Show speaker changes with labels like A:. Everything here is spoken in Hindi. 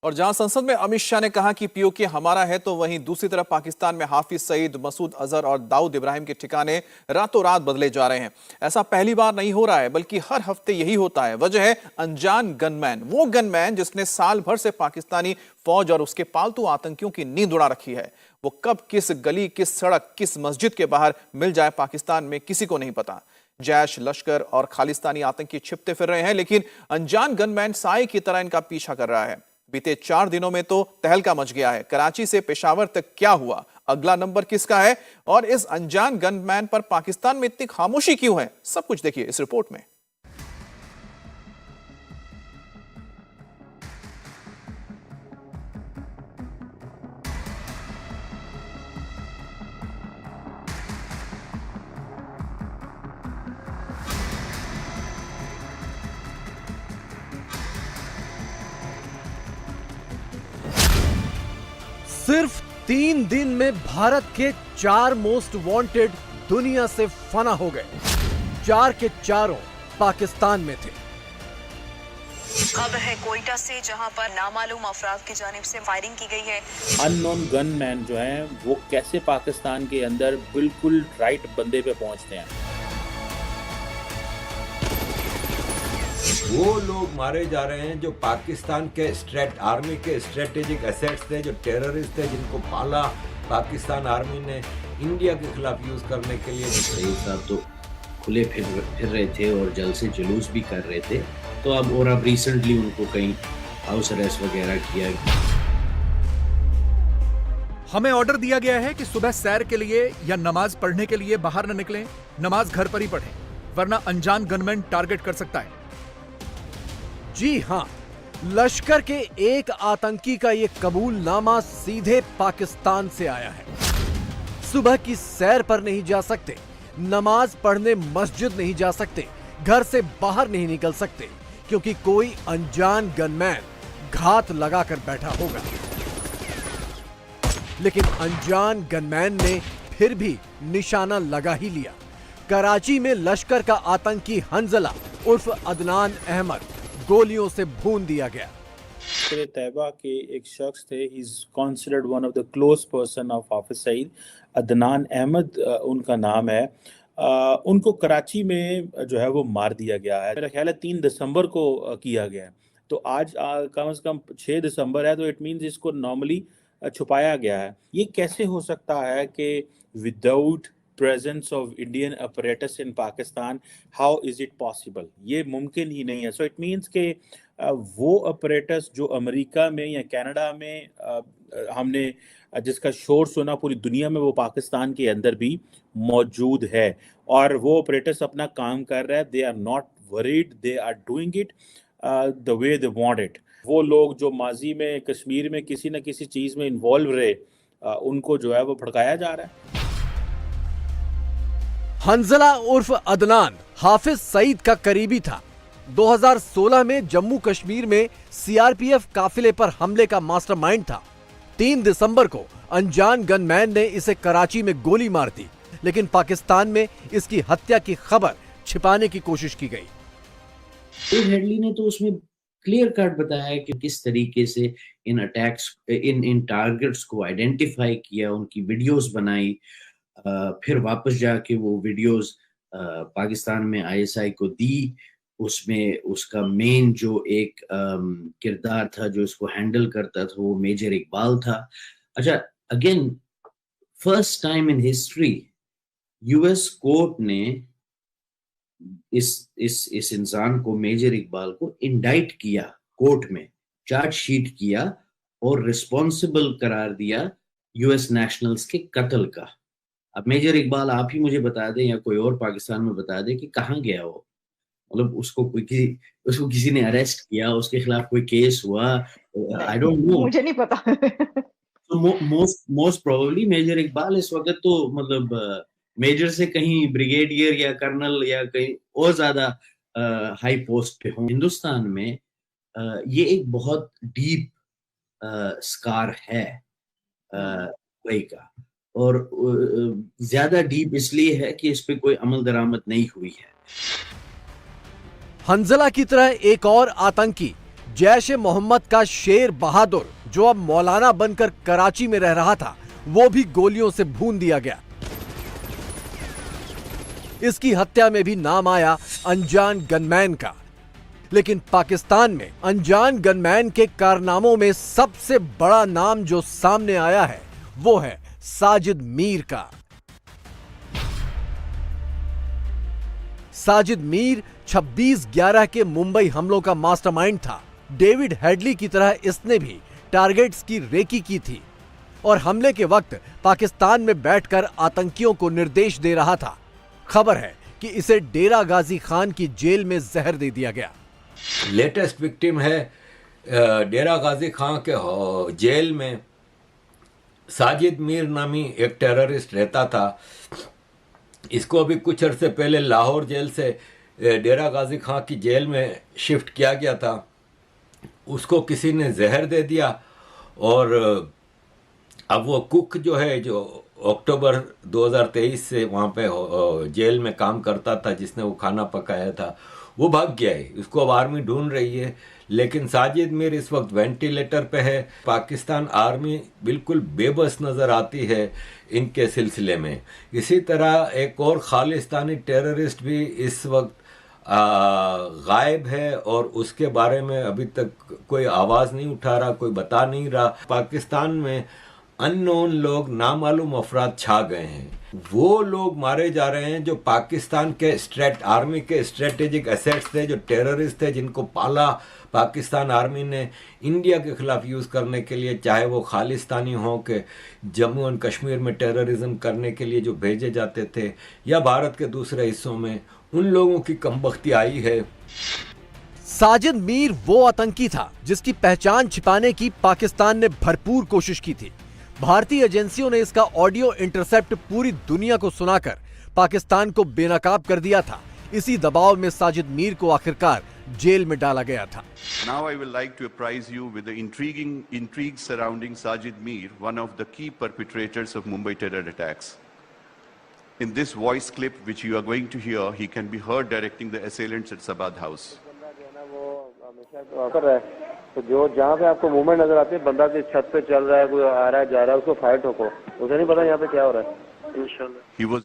A: और जहां संसद में अमित शाह ने कहा कि पीओके हमारा है, तो वहीं दूसरी तरफ पाकिस्तान में हाफिज सईद, मसूद अजहर और दाऊद इब्राहिम के ठिकाने रातों रात बदले जा रहे हैं। ऐसा पहली बार नहीं हो रहा है, बल्कि हर हफ्ते यही होता है। वजह है अनजान गनमैन, वो गनमैन जिसने साल भर से पाकिस्तानी फौज और उसके पालतू आतंकियों की नींद उड़ा रखी है। वो कब, किस गली, किस सड़क, किस मस्जिद के बाहर मिल जाए पाकिस्तान में किसी को नहीं पता। जैश, लश्कर और खालिस्तानी आतंकी छिपते फिर रहे हैं, लेकिन अनजान गनमैन साए की तरह इनका पीछा कर रहा है। बीते 4 दिनों में तो तहलका मच गया है। कराची से पेशावर तक क्या हुआ, अगला नंबर किसका है, और इस अनजान गनमैन पर पाकिस्तान में इतनी खामोशी क्यों है, सब कुछ देखिए इस रिपोर्ट में।
B: सिर्फ 3 दिन में भारत के 4 मोस्ट वांटेड दुनिया से फना हो गए। 4 के चारों पाकिस्तान में थे।
C: खबर है कोयटा से, जहां पर नामालूम अफराद की जानिब से फायरिंग की गई है।
D: अननोन गनमैन जो हैं वो कैसे पाकिस्तान के अंदर बिल्कुल राइट बंदे पे पहुंचते हैं।
E: वो लोग मारे जा रहे हैं जो पाकिस्तान के आर्मी के स्ट्रेटेजिक एसेट्स थे, जो टेररिस्ट थे, जिनको पाला पाकिस्तान आर्मी ने इंडिया के खिलाफ यूज करने के लिए।
F: सईद साहब तो खुले फिर रहे थे और जल से जुलूस भी कर रहे थे, तो अब रिसेंटली उनको कहीं हाउस अरेस्ट वगैरह किया।
G: हमें ऑर्डर दिया गया है कि सुबह सैर के लिए या नमाज पढ़ने के लिए बाहर न निकलें, नमाज घर पर ही पढ़ें, वरना अनजान गनमैन टारगेट कर सकता है।
B: जी हां, लश्कर के एक आतंकी का यह कबूलनामा सीधे पाकिस्तान से आया है। सुबह की सैर पर नहीं जा सकते, नमाज पढ़ने मस्जिद नहीं जा सकते, घर से बाहर नहीं निकल सकते, क्योंकि कोई अनजान गनमैन घात लगाकर बैठा होगा। लेकिन अनजान गनमैन ने फिर भी निशाना लगा ही लिया। कराची में लश्कर का आतंकी हंजला उर्फ अदनान अहमद गोलियों से भून दिया गया।
D: तैयबा के एक शख्स थे, he is considered one of the close person of Hafiz Saeed, Adnan Ahmad उनका नाम है। उनको कराची में जो है वो मार दिया गया है। मेरा ख्याल है 3 दिसंबर को किया गया है, तो आज कम से कम 6 दिसंबर है, तो इट मीन्स इसको नॉर्मली छुपाया गया है। ये कैसे हो सकता है कि without presence of Indian apparatus in Pakistan, how is it possible? ये मुमकिन ही नहीं है। So it means कि वो apparatus जो अमेरिका में या कनाडा में हमने जिसका शोर सुना पूरी दुनिया में, वो पाकिस्तान के अंदर भी मौजूद है और वो apparatus अपना काम कर रहा है। They are not worried, they are doing it the way they want it. वो लोग जो माजी में कश्मीर में किसी न किसी चीज़ में इन्वॉल्व रहे, उनको जो है वो भड़काया जा रहा है।
B: हंजला उर्फ अदनान हाफिज सईद का करीबी था। 2016 में जम्मू कश्मीर में सीआरपीएफ काफिले पर हमले का मास्टरमाइंड था। 3 दिसंबर को अनजान गनमैन ने इसे कराची में गोली मार दी, लेकिन पाकिस्तान में इसकी हत्या की खबर छिपाने की कोशिश की गई।
F: हेडली ने तो उसमें क्लियर कट बताया कि किस तरीके से इन अटैक्स, इन टारगेट्स को आइडेंटिफाई किया, उनकी वीडियोस बनाई, फिर वापस जाके वो वीडियोस पाकिस्तान में आईएसआई को दी। उसमें उसका मेन जो एक किरदार था जो इसको हैंडल करता था, वो मेजर इकबाल था। अच्छा, again first time in history US court ने इस इंसान को, मेजर इकबाल को इंडाइट किया, कोर्ट में चार्जशीट किया और रिस्पॉन्सिबल करार दिया यूएस नेशनल्स के कत्ल का। अब मेजर इकबाल आप ही मुझे बता दें या कोई और पाकिस्तान में बता दे कि कहाँ गया वो, मतलब उसको किसी ने अरेस्ट किया, उसके खिलाफ कोई केस हुआ? आई डोंट नो,
H: मुझे नहीं पता।
F: तो मोस्ट प्रोबेबली मेजर इकबाल इस वक्त तो मतलब मेजर से कहीं ब्रिगेडियर या कर्नल या कहीं और ज्यादा हाई पोस्ट पे हो। हिंदुस्तान में ये एक बहुत डीप स्कार है वही का, और ज्यादा डीप इसलिए है कि इस पे कोई अमल दरामद नहीं हुई है।
B: हंजला की तरह एक और आतंकी जैश ए मोहम्मद का शेर बहादुर, जो अब मौलाना बनकर कराची में रह रहा था, वो भी गोलियों से भून दिया गया। इसकी हत्या में भी नाम आया अनजान गनमैन का। लेकिन पाकिस्तान में अनजान गनमैन के कारनामों में सबसे बड़ा नाम जो सामने आया है वो है साजिद मीर का। साजिद मीर 26/11 के मुंबई हमलों का मास्टरमाइंड था। डेविड हेडली की तरह इसने भी टारगेट्स की रेकी की थी और हमले के वक्त पाकिस्तान में बैठकर आतंकियों को निर्देश दे रहा था। खबर है कि इसे डेरा गाजी खान की जेल में जहर दे दिया गया।
E: लेटेस्ट विक्टिम है डेरा गाजी खान के जेल में साजिद मीर नामी एक टेररिस्ट रहता था। इसको अभी कुछ अरसे पहले लाहौर जेल से डेरा गाजी खान की जेल में शिफ्ट किया गया था। उसको किसी ने जहर दे दिया और अब वो कुक जो है, जो अक्टूबर 2023 से वहाँ पे जेल में काम करता था, जिसने वो खाना पकाया था, वो भाग गया है। उसको अब आर्मी ढूंढ रही है। लेकिन साजिद मीर इस वक्त वेंटिलेटर पे है। पाकिस्तान आर्मी बिल्कुल बेबस नज़र आती है इनके सिलसिले में। इसी तरह एक और खालिस्तानी टेररिस्ट भी इस वक्त गायब है और उसके बारे में अभी तक कोई आवाज़ नहीं उठा रहा, कोई बता नहीं रहा। पाकिस्तान में अननोन लोग, नामालूम अफराद छा गए हैं। वो लोग मारे जा रहे हैं जो पाकिस्तान के आर्मी के स्ट्रेटेजिक एसेट्स थे, जो टेररिस्ट थे, जिनको पाला पाकिस्तान आर्मी ने इंडिया के खिलाफ यूज़ करने के लिए, चाहे वो खालिस्तानी हों कि जम्मू एंड कश्मीर में टेररिज्म करने के लिए जो भेजे जाते थे, या भारत के दूसरे हिस्सों में। उन लोगों की कमबख्ती आई है।
B: साजिद मीर वो आतंकी था जिसकी पहचान छिपाने की पाकिस्तान ने भरपूर कोशिश की थी। भारतीय एजेंसियों ने इसका ऑडियो इंटरसेप्ट पूरी दुनिया को सुनाकर पाकिस्तान को बेनकाब कर दिया था। इसी दबाव में साजिद मीर को आखिरकार जेल में डाला गया था।
H: Now I will like to apprise you with the intrigue surrounding Sajid Mir, one of the key perpetrators of Mumbai terror attacks. In this voice clip which you are going to hear, he can be heard directing the assailants at Sabad House.
I: तो जो जहाँ पे आपको मूवमेंट नजर आती है, बंदा के छत पे चल रहा है, कोई आ रहा है जा रहा है, उसको फायर ठोको। उसे नहीं पता यहाँ पे क्या हो रहा है। इंशाल्लाह।
H: He was